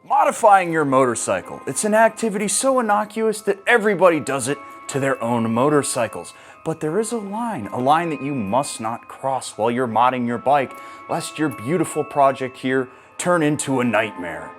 Modifying your motorcycle. It's an activity so innocuous that everybody does it to their own motorcycles. But there is a line that you must not cross while you're modding your bike, lest your beautiful project here turn into a nightmare.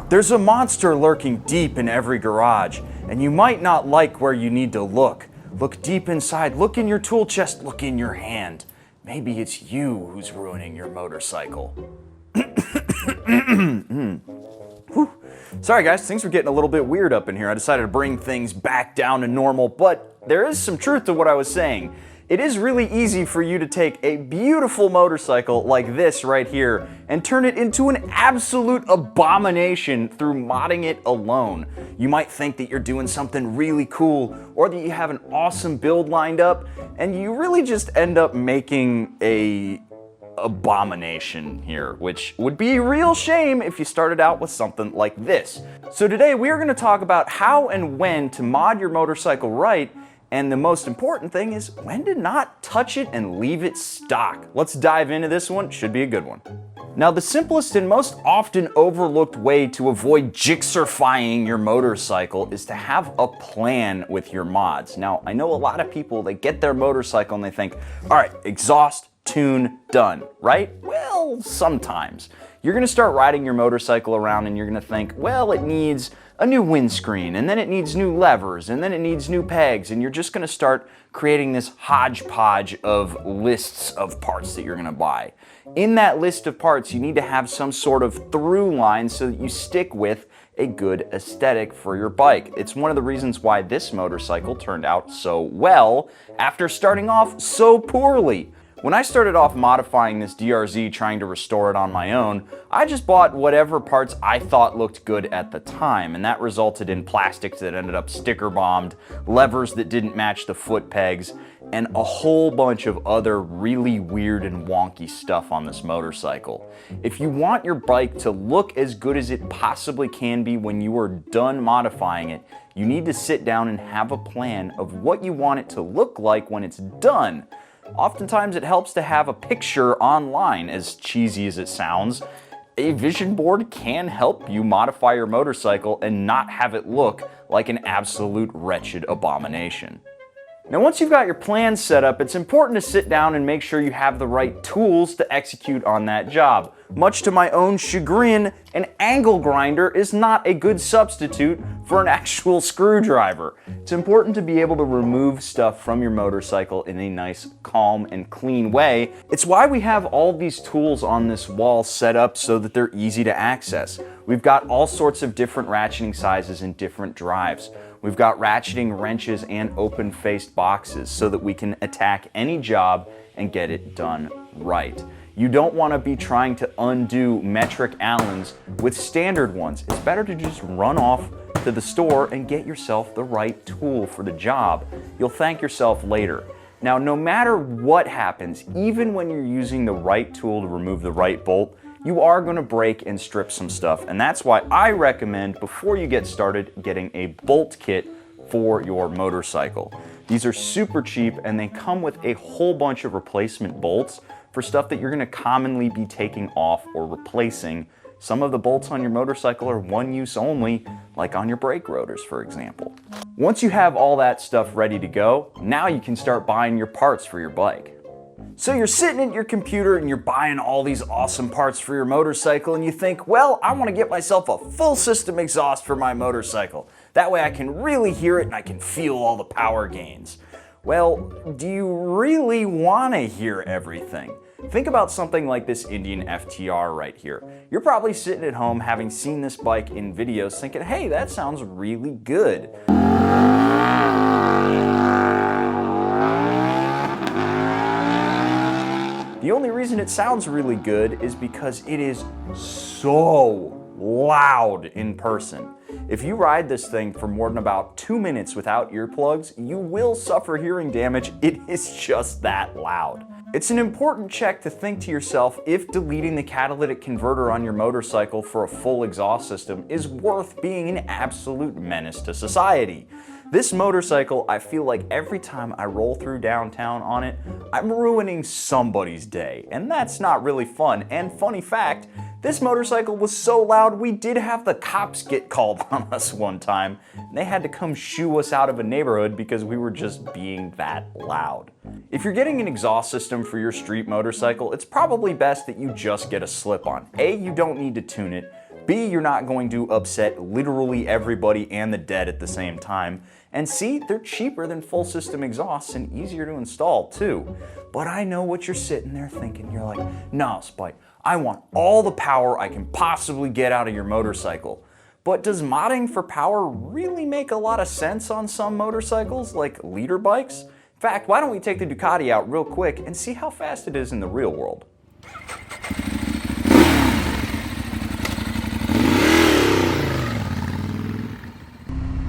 There's a monster lurking deep in every garage, and you might not like where you need to look. Look deep inside, look in your tool chest, look in your hand. Maybe it's you who's ruining your motorcycle. Sorry guys, things were getting a little bit weird up in here. I decided to bring things back down to normal, but there is some truth to what I was saying. It is really easy for you to take a beautiful motorcycle like this right here and turn it into an absolute abomination through modding it alone. You might think that you're doing something really cool or that you have an awesome build lined up, and you really just end up making a abomination here, which would be a real shame if you started out with something like this. So today we are going to talk about how and when to mod your motorcycle right. And the most important thing is when to not touch it and leave it stock. Let's dive into this one, should be a good one. Now the simplest and most often overlooked way to avoid jigsaw-fying your motorcycle is to have a plan with your mods. Now I know a lot of people, they get their motorcycle and they think, all right, exhaust, tune, done, right? Well, sometimes. You're gonna start riding your motorcycle around and you're gonna think, well, it needs a new windscreen, and then it needs new levers, and then it needs new pegs, and you're just gonna start creating this hodgepodge of lists of parts that you're gonna buy. In that list of parts, you need to have some sort of through line so that you stick with a good aesthetic for your bike. It's one of the reasons why this motorcycle turned out so well after starting off so poorly. When I started off modifying this DRZ trying to restore it on my own, I just bought whatever parts I thought looked good at the time, and that resulted in plastics that ended up sticker bombed, levers that didn't match the foot pegs, and a whole bunch of other really weird and wonky stuff on this motorcycle. If you want your bike to look as good as it possibly can be when you are done modifying it, you need to sit down and have a plan of what you want it to look like when it's done. Oftentimes it helps to have a picture online, as cheesy as it sounds. A vision board can help you modify your motorcycle and not have it look like an absolute wretched abomination. Now once you've got your plan set up, it's important to sit down and make sure you have the right tools to execute on that job. Much to my own chagrin, an angle grinder is not a good substitute for an actual screwdriver. It's important to be able to remove stuff from your motorcycle in a nice, calm, and clean way. It's why we have all these tools on this wall set up so that they're easy to access. We've got all sorts of different ratcheting sizes and different drives. We've got ratcheting wrenches and open-faced boxes so that we can attack any job and get it done right. You don't want to be trying to undo metric Allens with standard ones. It's better to just run off to the store and get yourself the right tool for the job. You'll thank yourself later. Now, no matter what happens, even when you're using the right tool to remove the right bolt, you are going to break and strip some stuff, and that's why I recommend, before you get started, getting a bolt kit for your motorcycle. These are super cheap and they come with a whole bunch of replacement bolts for stuff that you're going to commonly be taking off or replacing. Some of the bolts on your motorcycle are one use only, like on your brake rotors, for example. Once you have all that stuff ready to go, now you can start buying your parts for your bike. So you're sitting at your computer and you're buying all these awesome parts for your motorcycle and you think, well, I want to get myself a full system exhaust for my motorcycle. That way I can really hear it and I can feel all the power gains. Well, do you really want to hear everything? Think about something like this Indian FTR right here. You're probably sitting at home having seen this bike in videos thinking, hey, that sounds really good. The only reason it sounds really good is because it is so loud in person. If you ride this thing for more than about 2 minutes without earplugs, you will suffer hearing damage. It is just that loud. It's an important check to think to yourself if deleting the catalytic converter on your motorcycle for a full exhaust system is worth being an absolute menace to society. This motorcycle, I feel like every time I roll through downtown on it, I'm ruining somebody's day, and that's not really fun. And funny fact, this motorcycle was so loud we did have the cops get called on us one time, and they had to come shoo us out of a neighborhood because we were just being that loud. If you're getting an exhaust system for your street motorcycle, it's probably best that you just get a slip-on. A, you don't need to tune it. B, you're not going to upset literally everybody and the dead at the same time. And C, they're cheaper than full system exhausts and easier to install too. But I know what you're sitting there thinking. You're like, nah, Spike, I want all the power I can possibly get out of your motorcycle. But does modding for power really make a lot of sense on some motorcycles, like liter bikes? In fact, why don't we take the Ducati out real quick and see how fast it is in the real world.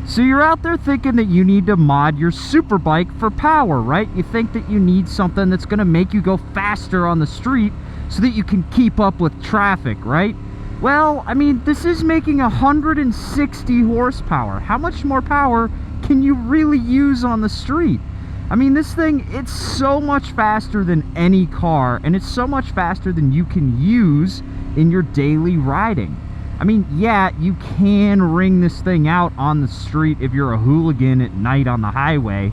So you're out there thinking that you need to mod your super bike for power, right? You think that you need something that's going to make you go faster on the street so that you can keep up with traffic, right? Well, I mean, this is making 160 horsepower. How much more power can you really use on the street? I mean, this thing, it's so much faster than any car, and it's so much faster than you can use in your daily riding. I mean, yeah, you can wring this thing out on the street if you're a hooligan at night on the highway,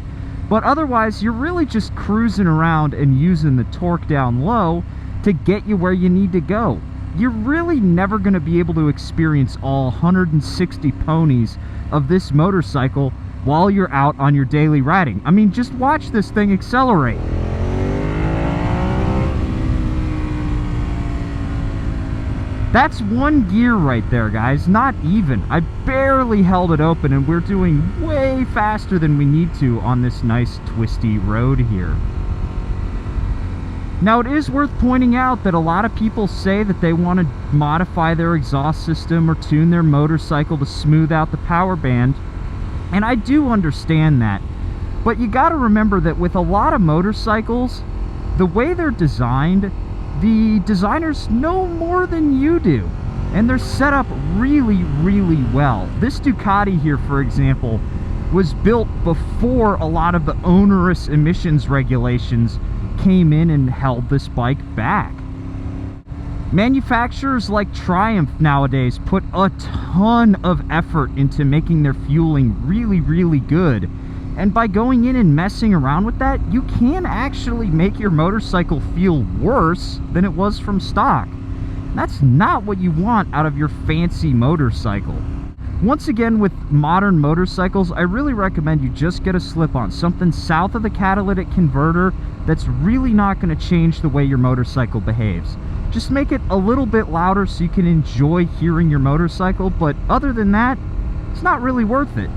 but otherwise you're really just cruising around and using the torque down low to get you where you need to go. You're really never going to be able to experience all 160 ponies of this motorcycle while you're out on your daily riding. I mean, just watch this thing accelerate. That's one gear right there, guys, not even. I barely held it open, and we're doing way faster than we need to on this nice twisty road here. Now, it is worth pointing out that a lot of people say that they want to modify their exhaust system or tune their motorcycle to smooth out the power band, and I do understand that. But you gotta remember that with a lot of motorcycles, the way they're designed, the designers know more than you do, and they're set up really, really well. This Ducati here, for example, was built before a lot of the onerous emissions regulations came in and held this bike back. Manufacturers like Triumph nowadays put a ton of effort into making their fueling really, really good. And by going in and messing around with that, you can actually make your motorcycle feel worse than it was from stock. That's not what you want out of your fancy motorcycle. Once again, with modern motorcycles, I really recommend you just get a slip-on, something south of the catalytic converter that's really not going to change the way your motorcycle behaves. Just make it a little bit louder so you can enjoy hearing your motorcycle, but other than that, it's not really worth it.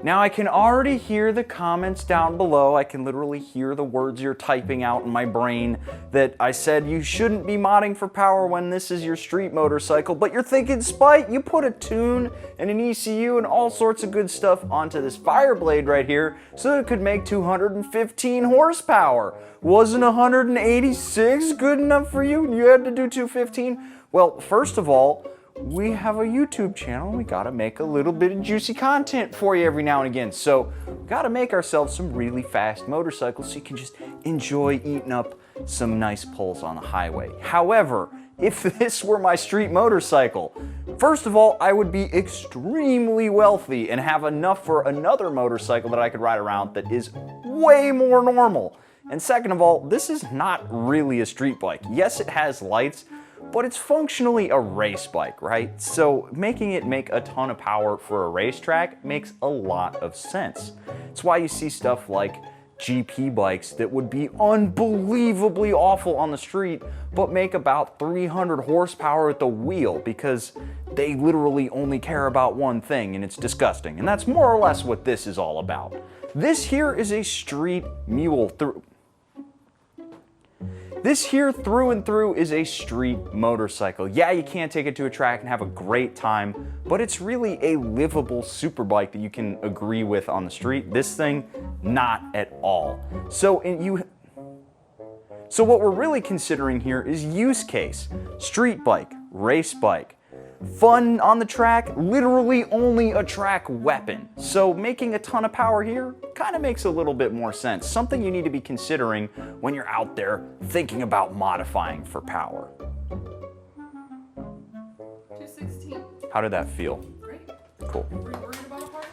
Now I can already hear the comments down below. I can literally hear the words you're typing out in my brain that I said you shouldn't be modding for power when this is your street motorcycle, but you're thinking, Spike, you put a tune and an ECU and all sorts of good stuff onto this Fireblade right here so it could make 215 horsepower. Wasn't 186 good enough for you? You had to do 215? Well, first of all, we have a YouTube channel and we gotta make a little bit of juicy content for you every now and again. So we gotta make ourselves some really fast motorcycles so you can just enjoy eating up some nice pulls on the highway. However, if this were my street motorcycle, first of all, I would be extremely wealthy and have enough for another motorcycle that I could ride around that is way more normal. And second of all, this is not really a street bike. Yes, it has lights, but it's functionally a race bike, right? So making it make a ton of power for a racetrack makes a lot of sense. It's why you see stuff like GP bikes that would be unbelievably awful on the street, but make about 300 horsepower at the wheel because they literally only care about one thing, and it's disgusting. And that's more or less what this is all about. This here is a street mule. This here through and through is a street motorcycle. Yeah, you can't take it to a track and have a great time, but it's really a livable super bike that you can agree with on the street. This thing, not at all. So what we're really considering here is use case. Street bike, race bike. Fun on the track, literally only a track weapon. So making a ton of power here kind of makes a little bit more sense. Something you need to be considering when you're out there thinking about modifying for power. 216. How did that feel? Great. Cool. Were you worried about a part?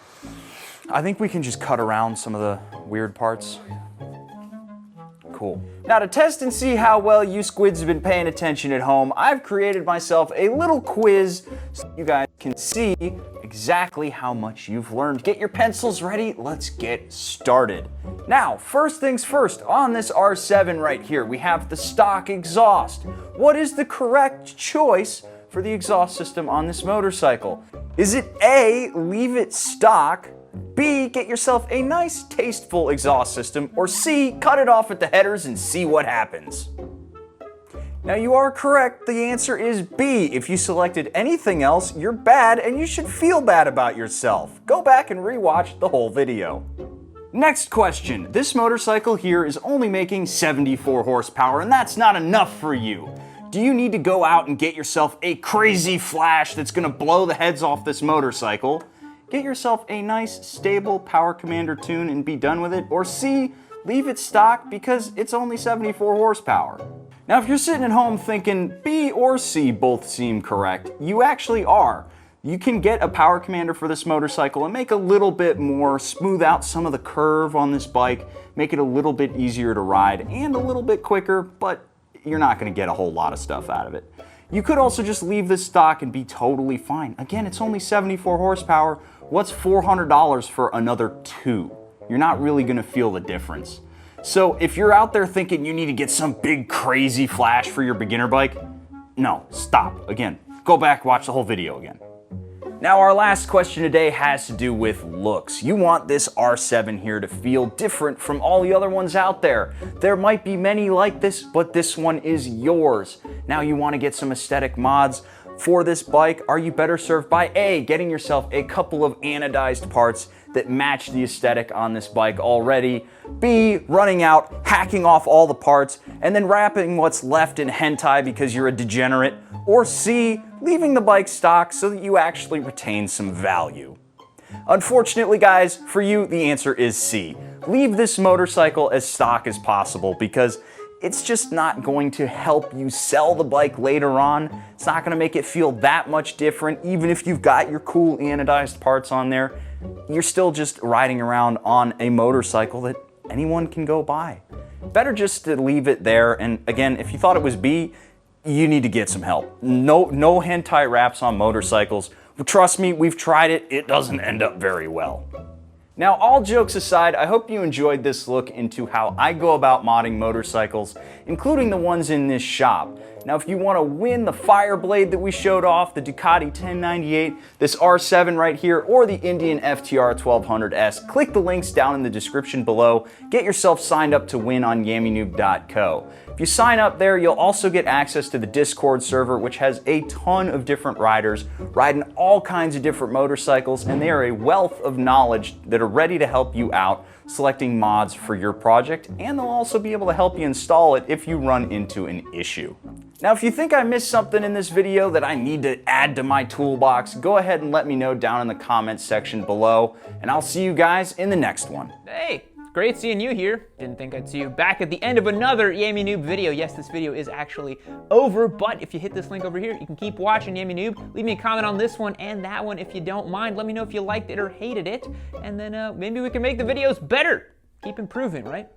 I think we can just cut around some of the weird parts. Cool. Now to test and see how well you squids have been paying attention at home, I've created myself a little quiz so you guys can see exactly how much you've learned. Get your pencils ready, let's get started. Now, first things first, on this R7 right here, we have the stock exhaust. What is the correct choice for the exhaust system on this motorcycle? Is it A, leave it stock, B, get yourself a nice tasteful exhaust system, or C, cut it off at the headers and see what happens? Now you are correct, the answer is B. If you selected anything else, you're bad and you should feel bad about yourself. Go back and rewatch the whole video. Next question, this motorcycle here is only making 74 horsepower and that's not enough for you. Do you need to go out and get yourself a crazy flash that's gonna blow the heads off this motorcycle? Get yourself a nice, stable Power Commander tune and be done with it, or C, leave it stock because it's only 74 horsepower. Now, if you're sitting at home thinking B or C both seem correct, you actually are. You can get a Power Commander for this motorcycle and make a little bit more, smooth out some of the curve on this bike, make it a little bit easier to ride and a little bit quicker, but you're not gonna get a whole lot of stuff out of it. You could also just leave this stock and be totally fine. Again, it's only 74 horsepower. What's $400 for another 2? You're not really gonna feel the difference. So if you're out there thinking you need to get some big crazy flash for your beginner bike, no, stop. Again, go back, watch the whole video again. Now our last question today has to do with looks. You want this R7 here to feel different from all the other ones out there. There might be many like this, but this one is yours. Now you want to get some aesthetic mods for this bike. Are you better served by A, getting yourself a couple of anodized parts that match the aesthetic on this bike already, B, running out, hacking off all the parts, and then wrapping what's left in hentai because you're a degenerate, or C, leaving the bike stock so that you actually retain some value? Unfortunately, guys, for you, the answer is C. Leave this motorcycle as stock as possible because it's just not going to help you sell the bike later on. It's not gonna make it feel that much different. Even if you've got your cool anodized parts on there, you're still just riding around on a motorcycle that anyone can go buy. Better just to leave it there. And again, if you thought it was B, you need to get some help. No hentai wraps on motorcycles. Trust me, we've tried it. It doesn't end up very well. Now, all jokes aside, I hope you enjoyed this look into how I go about modding motorcycles, including the ones in this shop. Now, if you want to win the Fireblade that we showed off, the Ducati 1098, this R7 right here, or the Indian FTR 1200S, click the links down in the description below. Get yourself signed up to win on yammynoob.co. If you sign up there, you'll also get access to the Discord server, which has a ton of different riders riding all kinds of different motorcycles, and they are a wealth of knowledge that are ready to help you out selecting mods for your project, and they'll also be able to help you install it if you run into an issue. Now, if you think I missed something in this video that I need to add to my toolbox, go ahead and let me know down in the comments section below, and I'll see you guys in the next one. Hey, great seeing you here. Didn't think I'd see you back at the end of another Yammy Noob video. Yes, this video is actually over, but if you hit this link over here, you can keep watching Yammy Noob. Leave me a comment on this one and that one if you don't mind. Let me know if you liked it or hated it, and then maybe we can make the videos better. Keep improving, right?